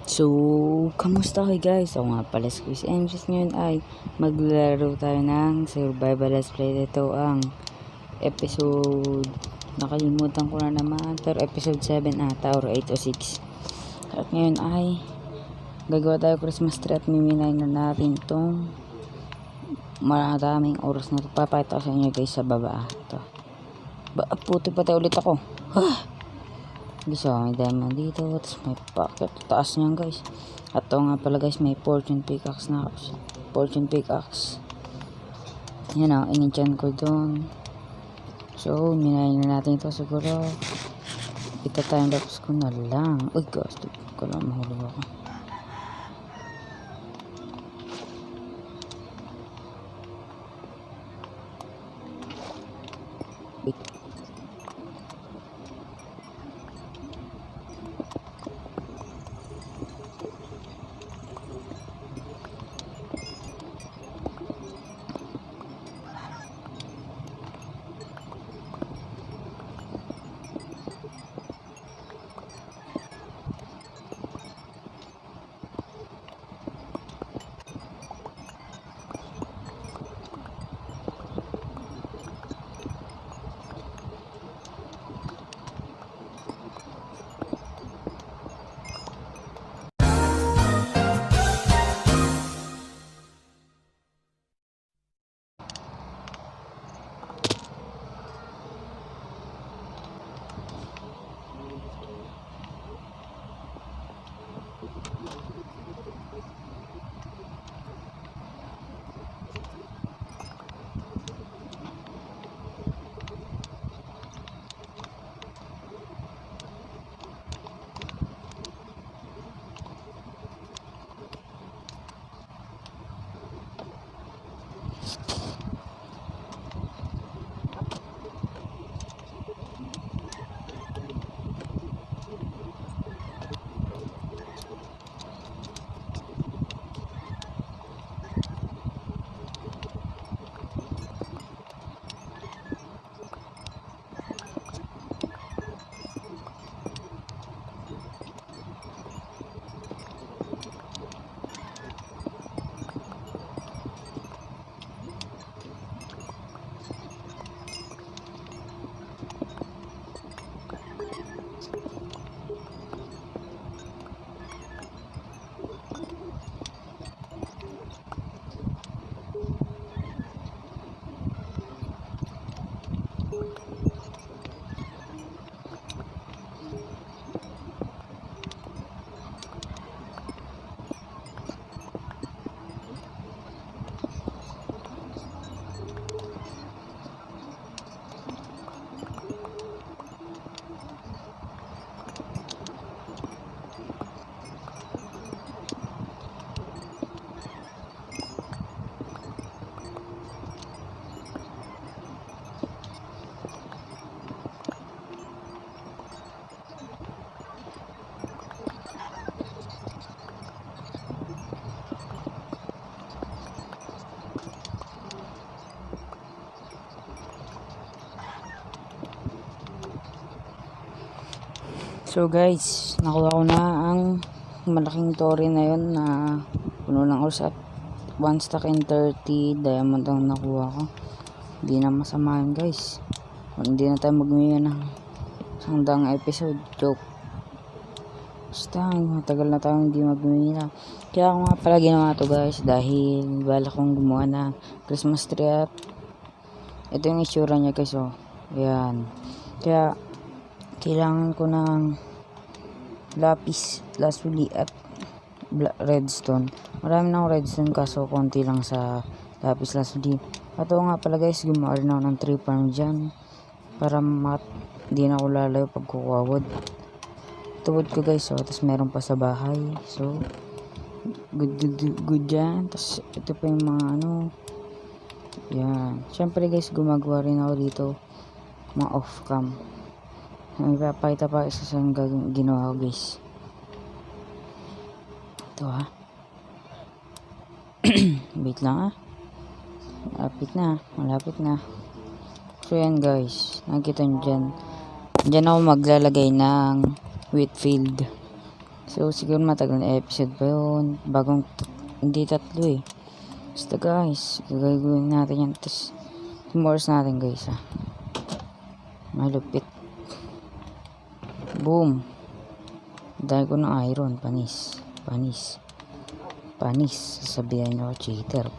So, kamusta kayo guys? Ako nga pala si Chris MCs. Ngayon ay maglaro tayo ng Survival Let's Play. Ito ang episode, nakalimutan ko na naman, pero episode 7 ata or 8 o 6. At ngayon ay gagawa tayo Christmas tree at miminay na natin itong maraming oras na ito. Papakita ko sa inyo guys sa baba. Ito. Puti pa tayo ulit ako. So, may diamond dito, tapos may pocket, taas niyan guys. At ito nga pala guys, may fortune pickaxe na ako. Fortune pickaxe. Yan o, in-enchant ko doon. So, minayin na natin ito siguro. Ito tayong lapis ko na lang. Uy gosh, ko lang mahulog ako. Wait. So guys, nakuha ko na ang malaking tori na yun na puno ng ores at 1 stack and 30 diamond ang nakuha ko. Hindi na masama yun guys. Hindi na tayo magmiyaya ng isang episode. Joke. Basta matagal na tayong hindi magmiyaya. Kaya ako nga pala ginawa to guys dahil bala kong gumawa na Christmas tree at ito yung itsura niya guys. Oh. Ayan. Kaya kailangan ko ng lapis lazuli at redstone. Marami na akong redstone kaso konti lang sa lapis lazuli. At nga pala guys, gumawa rin ako ng tree farm dyan para di na ako lalayo pag kukuha wood. Ito wood ko guys, so tapos meron pa sa bahay, so good dyan. Tapos ito pa yung mga ano yan. Syempre guys, gumagawa rin ako dito mga off cam. Ipapakita pa isa sa ginawa ko guys. Ito ha. Wait lang ha. Malapit na. So yan guys, nakikita nyo dyan. Dyan ako maglalagay ng wheat field. So siguro matagal na episode pa yun. Bagong hindi 3 eh. Basta guys, gagawin natin yan. Tapos tumors natin guys ha. Malupit. Boom. Dahil ko ng iron. Panis. Sasabihan nyo cheater.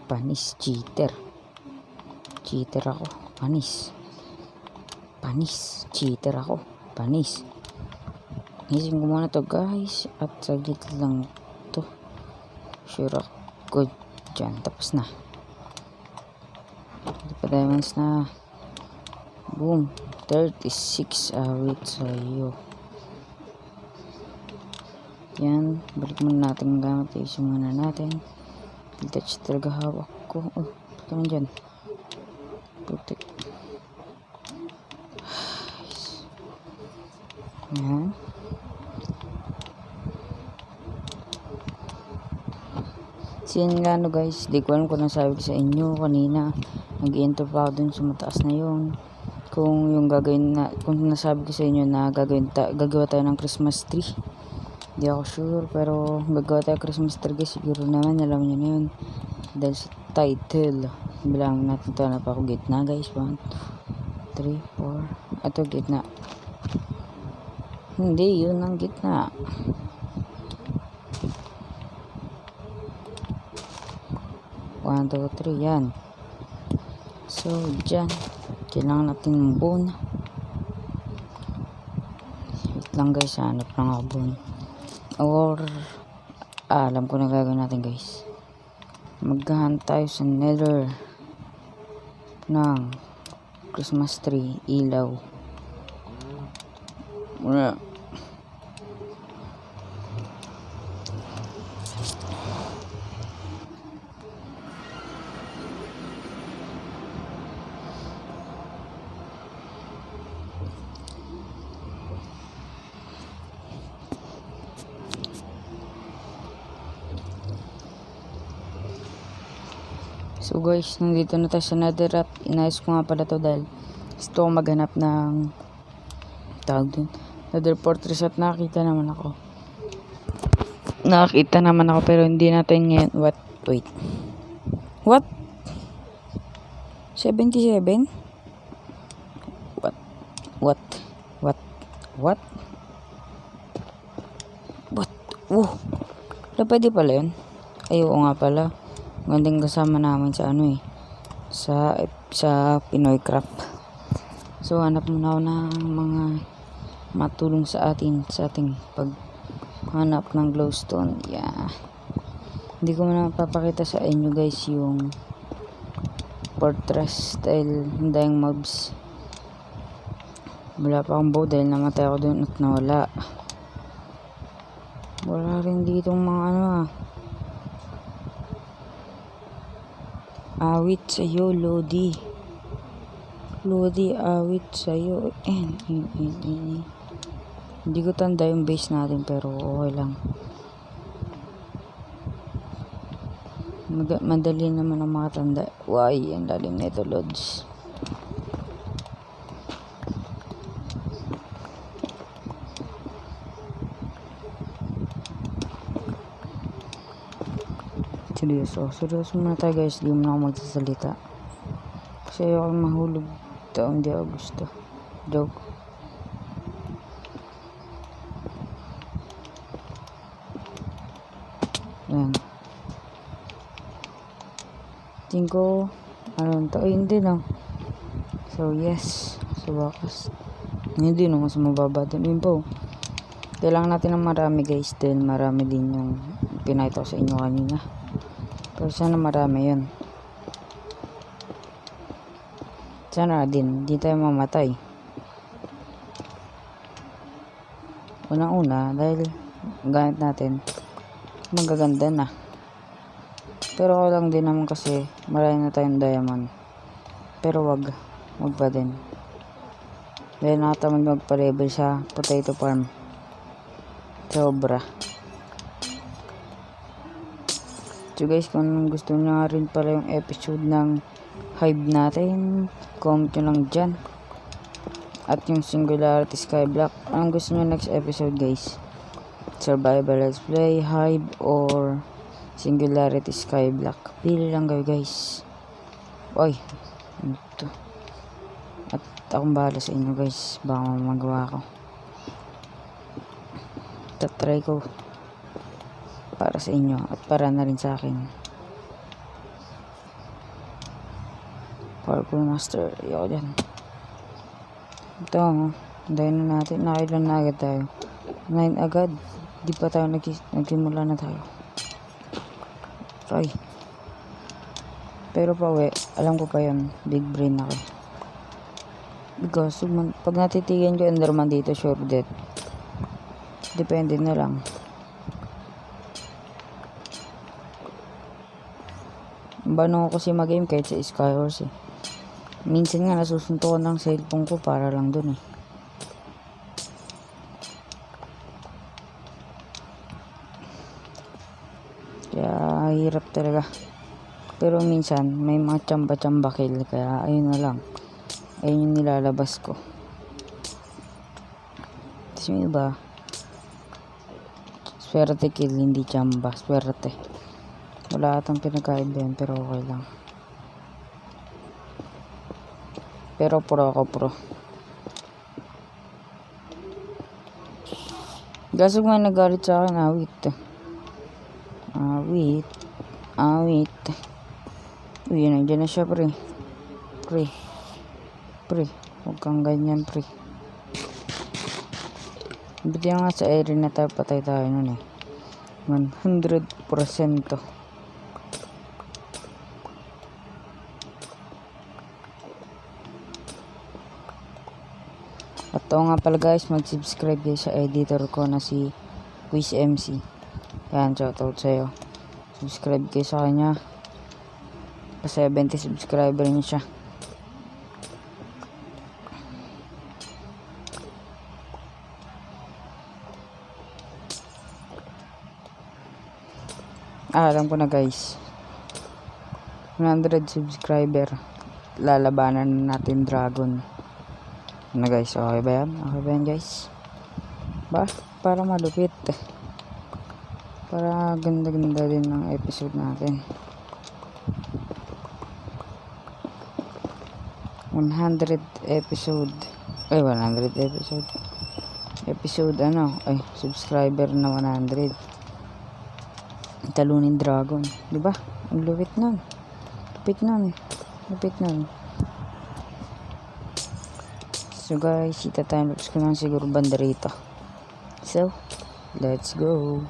Panis, cheater. Cheater ako. Panis, cheater ako. Panis. Isin ko muna to guys. At saglit lang to. Sure ako dyan. Tapos na. Hindi pa diamonds na. Boom. 36 awit sa'yo. Yan. Balik muna natin gamit. Isin muna natin. Touch talaga hawak ko. Oh, ito naman dyan. Protect. Yan. Siyan nga no guys. Di ko alam kung nasabi ko sa inyo kanina. Nag-enter pa ako dun sa mataas na yun. Kung yung gagawin na, kung nasabi ko sa inyo na gagawa tayo ng Christmas tree. Di ako sure, pero gagawa tayo Christmas tree guys. Siguro naman, alam nyo na yun. Dahil sa title. Bilangin natin ito na pa ako gitna guys. 1, 3, 4. Ito gitna. Hindi, yun ang gitna. One, 2, 3, yan. So, dyan. Kailangan natin ng bone. Wait lang guys, hanap lang ako bone. Or, alam ko na gagawin natin guys. Maghahanap tayo sa nether ng Christmas tree, ilaw. Muna. So guys, nandito na tayo sa nether at inayos ko nga pala to dahil gusto ko maghanap ng tawag dun, nether fortress at nakakita naman ako pero hindi natin ngayon. Wait, what 77 what oh, pwede pala yun. Ayaw nga pala. Magandang kasama namin sa sa Pinoy Craft. So hanap muna ako ng mga matulong sa ating paghanap ng glowstone. Yeah. Hindi ko muna papakita sa inyo guys yung fortress dahil hindayang mobs. Wala pa akong bow dahil namatay ako dun at nawala. Wala rin dito mga awit sa'yo, Lodi, awit sa'yo. Hindi ko tanda yung base natin pero okay lang. Madali naman ang makatanda. Why, ang lalim nito, Lods. Seryoso muna tayo guys. Di mo na ako magsasalita kasi ayoko mahulog taong di ako gusto. Joke. Yan. Tingin ko hindi no. So yes, sa wakas hindi no, mas mababa din yun po. Kailangan natin ng marami guys, dahil marami din yung pinakita ko sa inyo kanina. Pero sana marami yun. Sana din hindi tayo mamatay. Unang-una dahil gamit natin magaganda na. Pero ako lang din naman kasi marami na tayong diamond. Pero wag pa din. Dahil nakatamad magpa-level sa potato farm. Sobra. So guys, kung gusto nyo rin pala yung episode ng hive natin, comment nyo lang dyan. at yung Singularity Skyblock. Anong gusto nyo next episode, guys? Survival Let's Play, Hive, or Singularity Skyblock? Pili lang kayo, guys. Oy, ito. At akong bahala sa inyo, guys. Baka magawa ko. Tatry ko para sa inyo at para na rin sa akin. Parkour Master, yoko dyan. Ito, dahil na natin. Nakailan na agad tayo. 9 agad. Di pa tayo nagsimula na tayo. Try. Pero pa alam ko pa yun. Big brain ako. Because pag natitigan ko Enderman dito, sure death. Depende na lang. Bano ko kasi mag-game kahit sa Skywars eh. Minsan nga nasusuntukan ng cellphone ko para lang dun eh. Kaya hirap talaga. Pero minsan may mga tsamba-tsamba kill. Kaya ayun na lang. Ayun yung nilalabas ko. Tapos yung iba, swerte kill, hindi tsamba. Swerte. Wala atang pinagkaiba yan, pero okay lang. Pero pro ako, pro. Gasog may nagalit sa akin, awit. Uy, nandiyan na siya, pre. Huwag kang ganyan, pre. Buti nga sa area na tayo, patay tayo nun eh. 100%. At oo nga pala guys, mag-subscribe kayo sa editor ko na si Quiz MC. Yan, shoutout sa'yo. Subscribe kayo sa kanya. Pa 70 subscriber niya siya. Alam ko na guys. 100 subscriber. Lalabanan natin dragon. Ano guys, okay ba yan? Okay ba yan guys? Para malupit. Para ganda-ganda din ng episode natin. 100 episode. 100 episode. Subscriber na 100. Talunin dragon. Diba? Ang lupit nun. Lupit nun. So guys, time lapse ko lang siguro banda rito. So, let's go.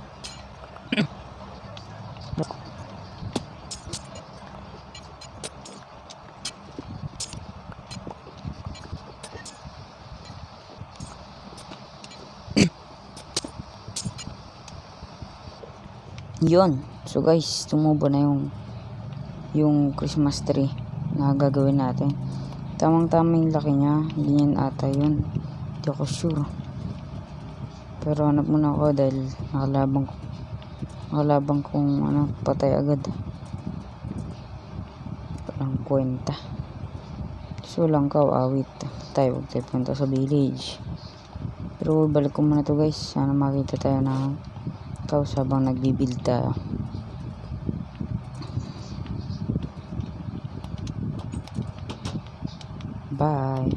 Yun. So guys, tumubo na yung Christmas tree na gagawin natin. Tamang-tama yung laki niya. Hindi yan ata yun. Hindi ako sure. Pero hanap muna ako dahil nakalabang kong patay agad. Walang kwenta. So lang awit. Huwag tayo punta sa village. Pero balik ko muna to guys. Sana makita tayo ng kaos habang nagbibuild tayo. Bye.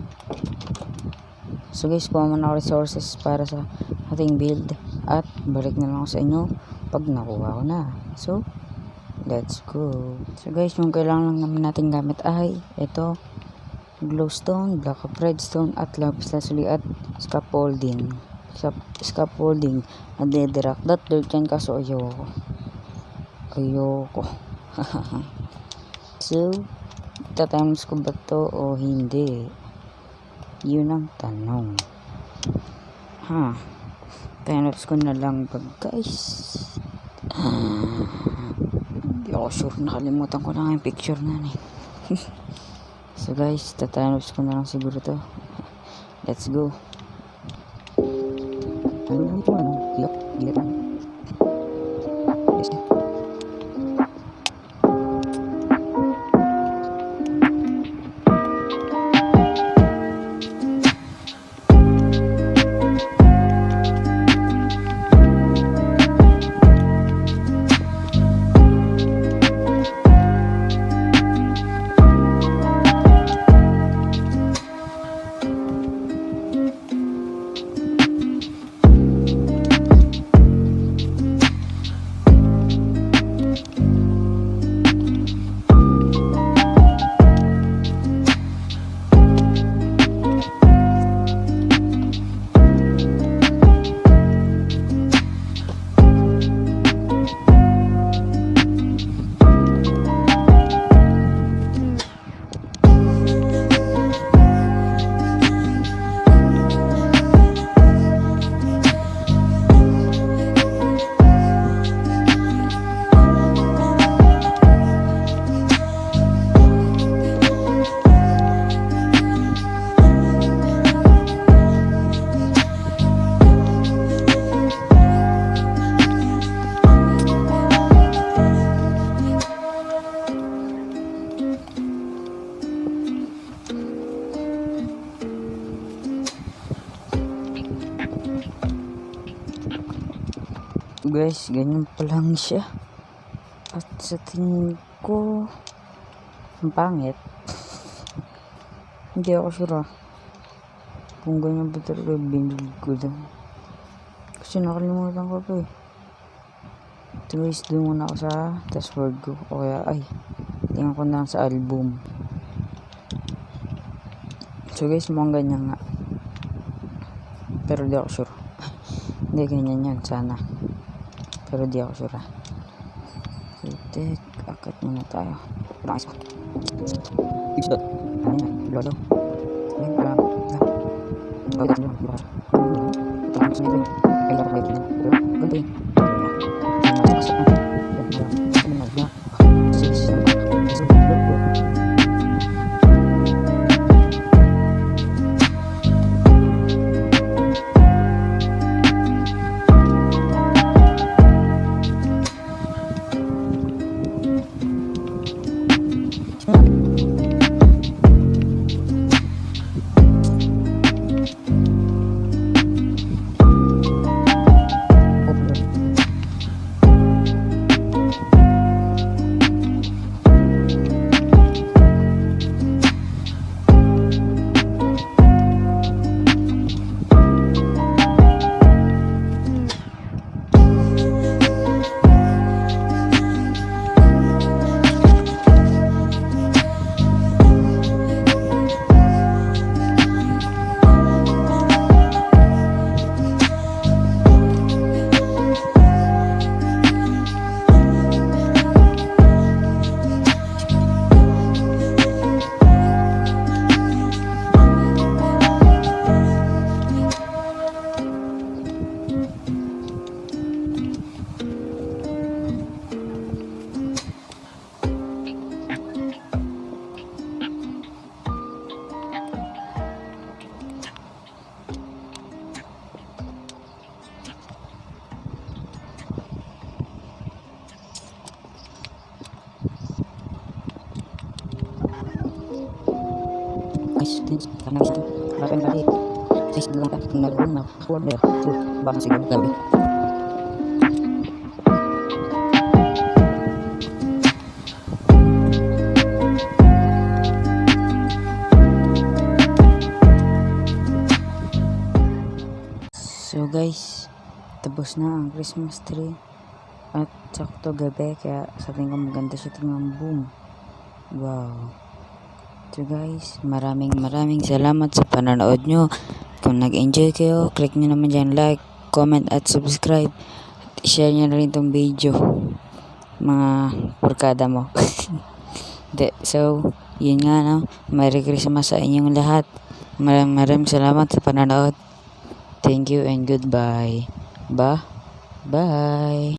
So guys, kuha muna ako resources para sa ating build at balik na lang ako sa inyo pag nakuha ko na. So, let's go. So guys, yung kailangan lang naman natin gamit ay ito, glowstone, block of redstone at lapis lazuli at scaffolding. At netherrack. That dirt yan kaso ayoko. So, tatimes ko ba to o hindi? Yun ang tanong. Times ko na lang ba guys? Hindi ako sure. Nakalimutan ko na yung picture na So guys, tatimes ko na lang siguro to. Let's go. Guys, ganyan pa lang siya. At sa tingin ko, ang pangit. Hindi ako sure kung ganyan ba talaga binili ko doon. Kasi nakalimutan ko pa eh. Ito guys, doon muna ako sa password ko. O kaya tingnan ko na lang sa album. So guys, mukhang ganyan nga. Pero di ako sure. Hindi, ganyan yan sana. Pero di ako sure. So, akit muna tayo. Pangis ko. Isdot. Ano yan? Lolo. Ayun, parang. Pagkat nyo. Bukas. Pagkat nyo. Ay, dapat kayo pinag. Pero, ganito yun. Masakasok na. Ano na. Guys, karena itu bahkan tadi saya bilang kan tinggal rumah order tuh bang sih kami. So guys, tapos na ang Christmas tree at sakto gabi kaya sa tingin ko maganda siya tingnan. Boom, wow. So guys, maraming salamat sa panonood nyo. Kung nag-enjoy kayo, click nyo naman dyan like, comment at subscribe. At share nyo na rin tong video, mga porkada mo. So, yun nga no. Merry Christmas sa inyong lahat. Maraming salamat sa panonood. Thank you and goodbye. Bye.